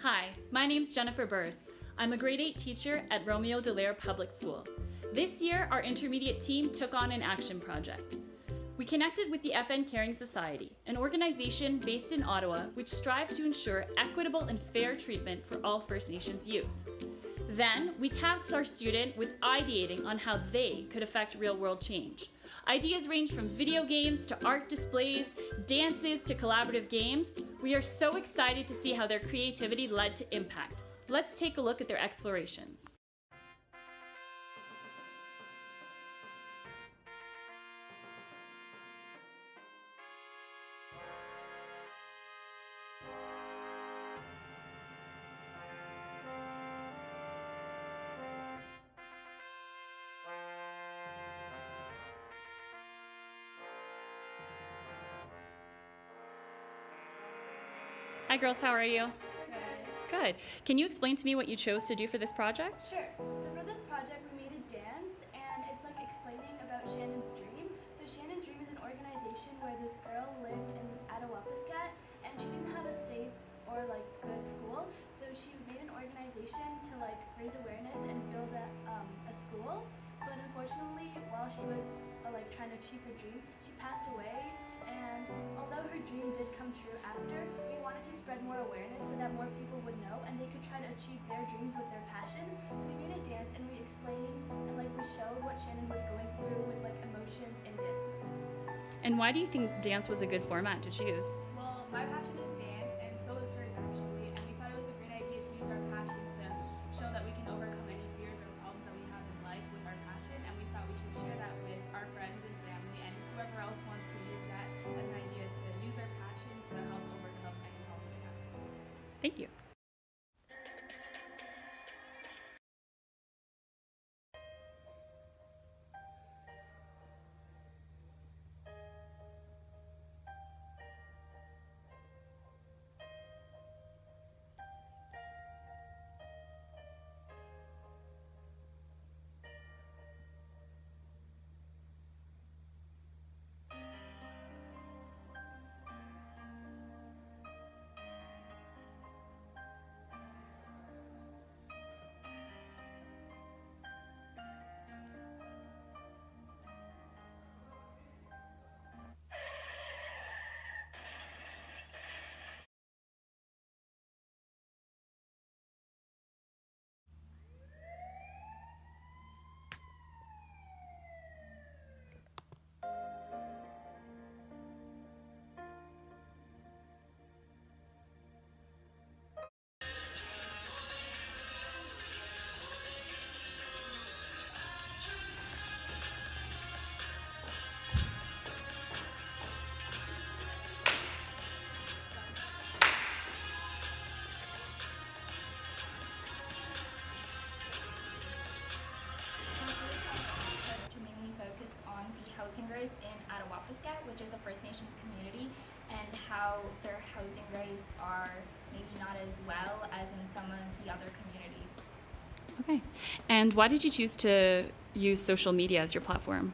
Hi, my name's Jennifer Burrs. I'm a grade 8 teacher at Romeo Dallaire Public School. This year, our intermediate team took on an action project. We connected with the FN Caring Society, an organization based in Ottawa which strives to ensure equitable and fair treatment for all First Nations youth. Then, we tasked our student with ideating on how they could affect real-world change. Ideas range from video games to art displays, dances to collaborative games. We are so excited to see how their creativity led to impact. Let's take a look at their explorations. Hi girls, how are you? Good. Good. Can you explain to me what you chose to do for this project? Sure. So for this project, we made a dance, and it's like explaining about Shannon's dream. So Shannon's dream is an organization where this girl lived in Ottawa-based, and she didn't have a safe or like good school. So she made an organization to like raise awareness and build a school. But unfortunately, while she was like trying to achieve her dream, she passed away. And although her dream did come true after, we wanted to spread more awareness so that more people would know and they could try to achieve their dreams with their passion. So we made a dance and we explained and like we showed what Shannon was going through with like emotions and dance moves. And why do you think dance was a good format to choose? Well, my passion is dance, and so is hers actually, and we thought it was a great idea to use our passion to show that we can overcome any fears or problems that we have in life with our passion, and we thought we should share that with our friends and family and whoever else wants to use that as an idea to use their passion to help overcome any problems they have. Thank you. Housing rights in Ottawa-based, which is a First Nations community, and how their housing rights are maybe not as well as in some of the other communities. Okay. And why did you choose to use social media as your platform?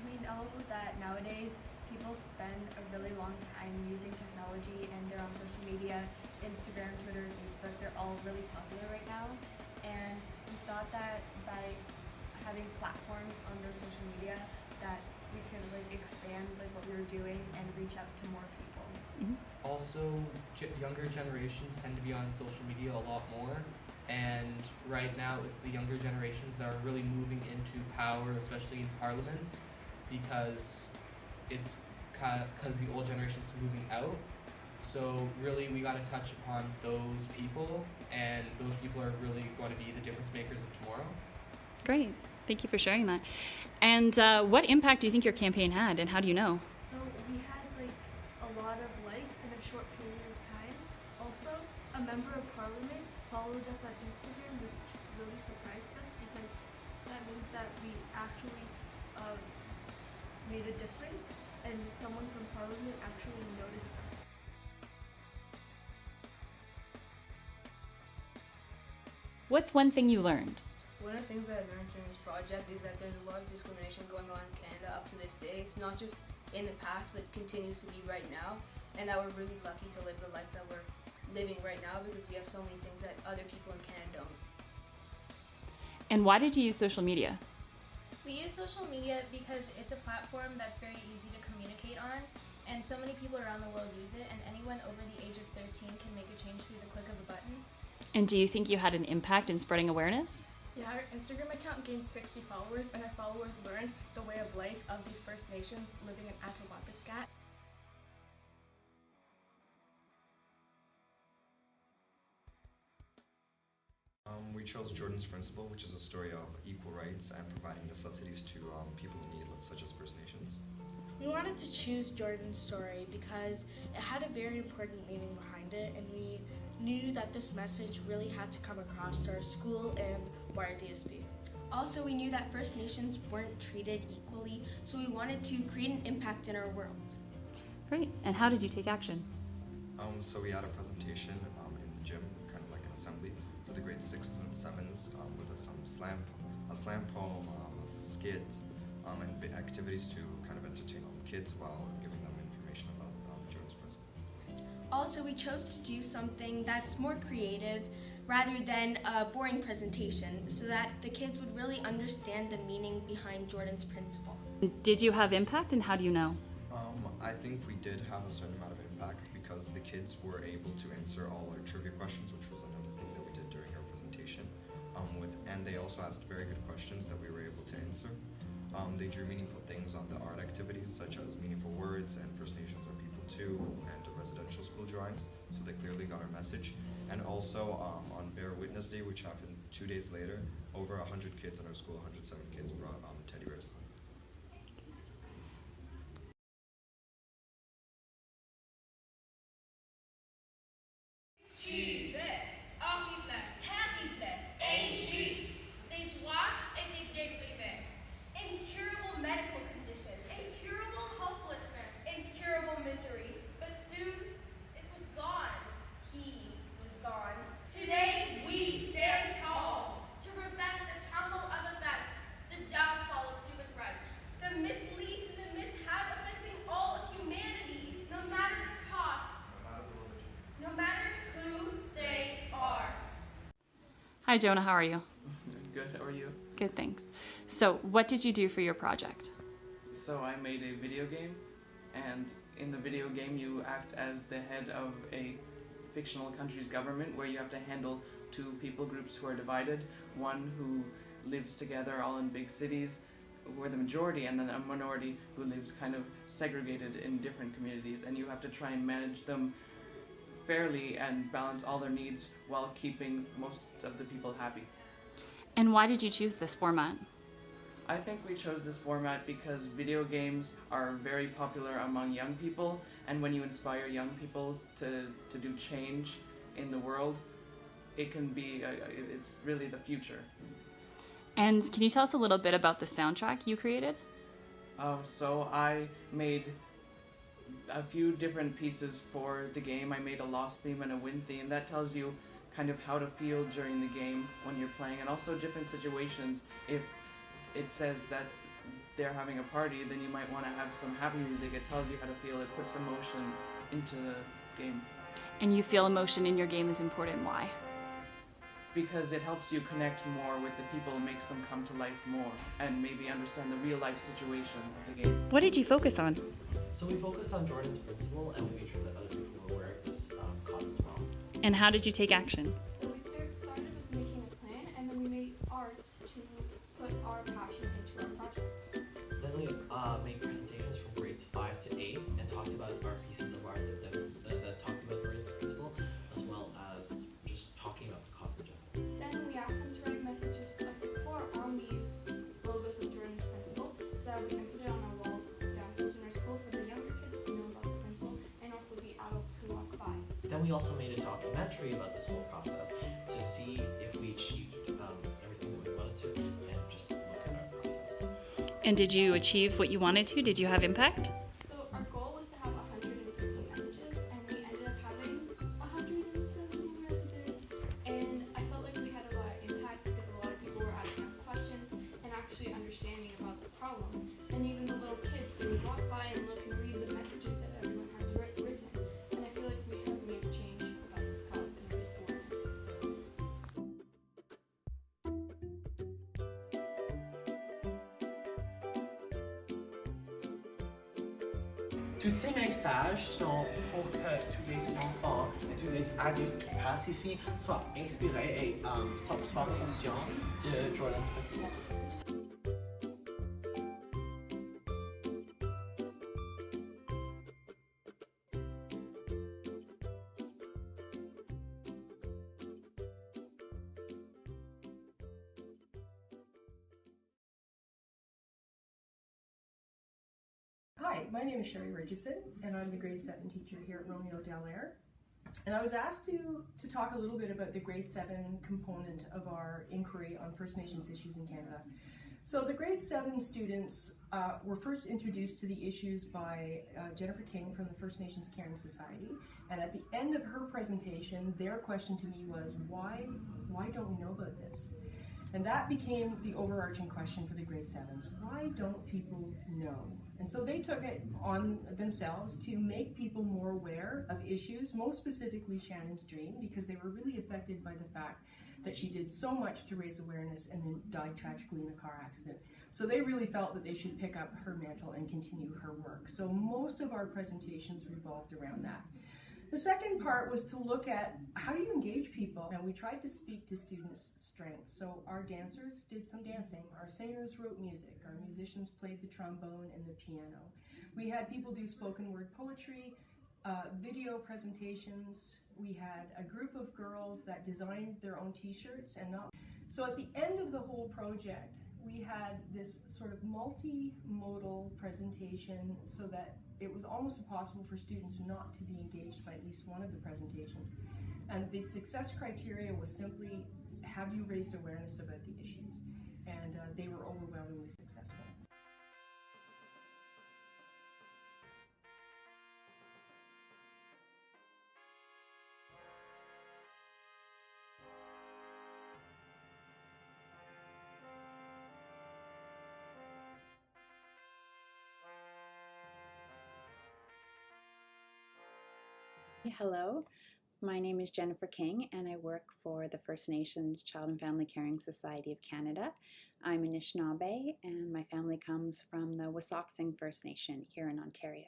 We know that nowadays people spend a really long time using technology and they're on social media, Instagram, Twitter, Facebook, they're all really popular right now. And we thought that by having platforms on those social media that we could like expand like what we were doing and reach out to more people. Mm-hmm. Also, younger generations tend to be on social media a lot more, and right now it's the younger generations that are really moving into power, especially in parliaments, because it's because the old generation's moving out. So really we got to touch upon those people, and those people are really going to be the difference makers of tomorrow. Great. Thank you for sharing that. And what impact do you think your campaign had, and how do you know? So we had like a lot of likes in a short period of time. Also, a member of parliament followed us on Instagram, which really surprised us because that means that we actually made a difference and someone from parliament actually noticed us. What's one thing you learned? One of the things that I learned during this project is that there's a lot of discrimination going on in Canada up to this day. It's not just in the past, but continues to be right now, and that we're really lucky to live the life that we're living right now because we have so many things that other people in Canada don't. And why did you use social media? We use social media because it's a platform that's very easy to communicate on, and so many people around the world use it, and anyone over the age of 13 can make a change through the click of a button. And do you think you had an impact in spreading awareness? Yeah, our Instagram account gained 60 followers, and our followers learned the way of life of these First Nations living in Ottawa-based. We chose Jordan's Principle, which is a story of equal rights and providing necessities to people in need, such as First Nations. We wanted to choose Jordan's story because it had a very important meaning behind it, and we knew that this message really had to come across to our school and wider DSP. Also, we knew that First Nations weren't treated equally, so we wanted to create an impact in our world. Great. And how did you take action? So we had a presentation in the gym, kind of like an assembly, for the grade 6s and 7s with a slam poem, a skit, and activities to kind of entertain kids while giving them information about Jordan's Principle. Also, we chose to do something that's more creative rather than a boring presentation so that the kids would really understand the meaning behind Jordan's Principle. Did you have impact, and how do you know? I think we did have a certain amount of impact because the kids were able to answer all our trivia questions, which was another thing that we did during our presentation. And they also asked very good questions that we were able to answer. They drew meaningful things on the art activities, such as meaningful words and First Nations are people too, and residential school drawings, so they clearly got our message. And also on Bear Witness Day, which happened 2 days later, over 100 kids in our school, 107 kids brought teddy bears. Incurable medical condition, incurable hopelessness, incurable misery, but soon it was gone. He was gone. Today we stand tall to prevent the tumble of events, the downfall of human rights, the mislead to the mishap affecting all of humanity, no matter the cost, no matter who they are. Hi, Jonah. How are you? Good, how are you? Good, thanks. So, what did you do for your project? So I made a video game, and in the video game you act as the head of a fictional country's government where you have to handle two people groups who are divided, one who lives together all in big cities, who are the majority, and then a minority who lives kind of segregated in different communities, and you have to try and manage them fairly and balance all their needs while keeping most of the people happy. And why did you choose this format? I think we chose this format because video games are very popular among young people, and when you inspire young people to do change in the world, it can be, it's really the future. And can you tell us a little bit about the soundtrack you created? So I made a few different pieces for the game. I made a loss theme and a win theme. That tells you kind of how to feel during the game when you're playing, and also different situations. If it says that they're having a party, then you might want to have some happy music. It tells you how to feel. It puts emotion into the game. And you feel emotion in your game is important. Why? Because it helps you connect more with the people and makes them come to life more and maybe understand the real life situation of the game. What did you focus on? So we focused on Jordan's Principle, and we made sure that other people were aware of this cause as well. And how did you take action? So we started with making a plan, and then we made art to put our passion into our project. Then we made presentations from grades 5 to 8 and talked about our pieces of art that talked about Jordan's Principle, as well as just talking about the cause in general. Then we asked them to write messages of support on these logos of Jordan's Principle so that we can put it on our wall downstairs in our school for the younger kids to know about the principle and also the adults who walk by. Then we also made a documentary about this whole process to see if we achieved everything that we wanted to, and just look at our process. And did you achieve what you wanted to? Did you have impact? So our goal was to have 150 messages, and we ended up having 170 messages. And I felt like we had a lot of impact because a lot of people were asking us questions and actually understanding about the problem. And even the little kids, they would walk by and look and read the messages that everyone has written. And I feel like we have made a change about this. Tous ces messages sont pour que tous les enfants et tous les adultes qui passent ici soient inspirés et soient conscients de Jordan's principle. Hi, my name is Sherry Richardson, and I'm the grade 7 teacher here at Romeo Dallaire. And I was asked to talk a little bit about the grade 7 component of our inquiry on First Nations issues in Canada. So the grade 7 students were first introduced to the issues by Jennifer King from the First Nations Caring Society. And at the end of her presentation, their question to me was, why don't we know about this? And that became the overarching question for the grade 7s. Why don't people know? And so they took it on themselves to make people more aware of issues, most specifically Shannon's dream, because they were really affected by the fact that she did so much to raise awareness and then died tragically in a car accident. So they really felt that they should pick up her mantle and continue her work. So most of our presentations revolved around that. The second part was to look at how do you engage people, and we tried to speak to students' strengths. So our dancers did some dancing, our singers wrote music, our musicians played the trombone and the piano. We had people do spoken word poetry, video presentations. We had a group of girls that designed their own t-shirts and not. So at the end of the whole project, we had this sort of multimodal presentation so that it was almost impossible for students not to be engaged by at least one of the presentations. And the success criteria was simply, have you raised awareness about the issues? And they were overwhelmingly successful. Hello, my name is Jennifer King and I work for the First Nations Child and Family Caring Society of Canada. I'm Anishinaabe and my family comes from the Wasauksing First Nation here in Ontario.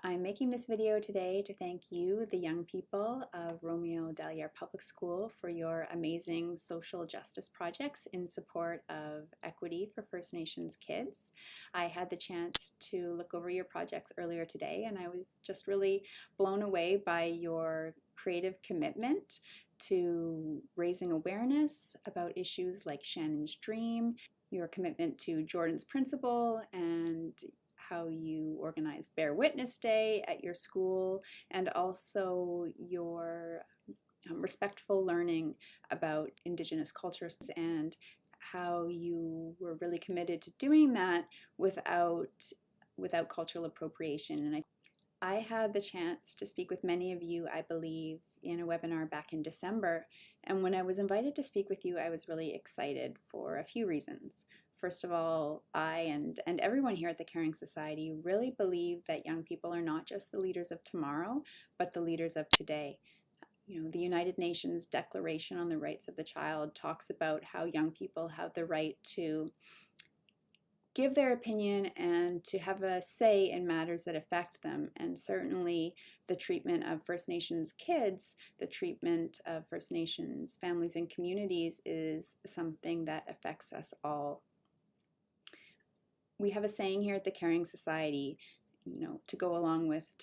I'm making this video today to thank you, the young people of Romeo Dallaire Public School, for your amazing social justice projects in support of equity for First Nations kids. I had the chance to look over your projects earlier today and I was just really blown away by your creative commitment to raising awareness about issues like Shannon's dream, your commitment to Jordan's principle, and how you organize Bear Witness Day at your school, and also your respectful learning about Indigenous cultures and how you were really committed to doing that without cultural appropriation. And I had the chance to speak with many of you, I believe, in a webinar back in December. And when I was invited to speak with you, I was really excited for a few reasons. First of all, I and everyone here at the Caring Society really believe that young people are not just the leaders of tomorrow, but the leaders of today. You know, the United Nations Declaration on the Rights of the Child talks about how young people have the right to give their opinion and to have a say in matters that affect them. And certainly the treatment of First Nations kids, the treatment of First Nations families and communities is something that affects us all. We have a saying here at the Caring Society, you know, to go along with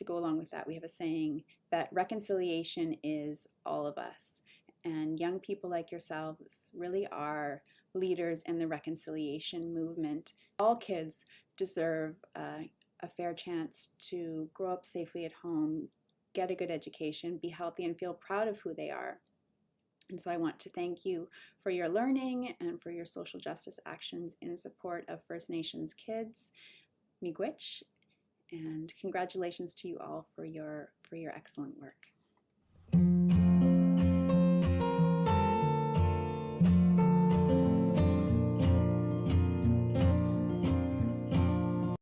that, we have a saying that reconciliation is all of us. And young people like yourselves really are leaders in the reconciliation movement. All kids deserve a fair chance to grow up safely at home, get a good education, be healthy, and feel proud of who they are. And so I want to thank you for your learning and for your social justice actions in support of First Nations kids. Miigwech, and congratulations to you all for your excellent work.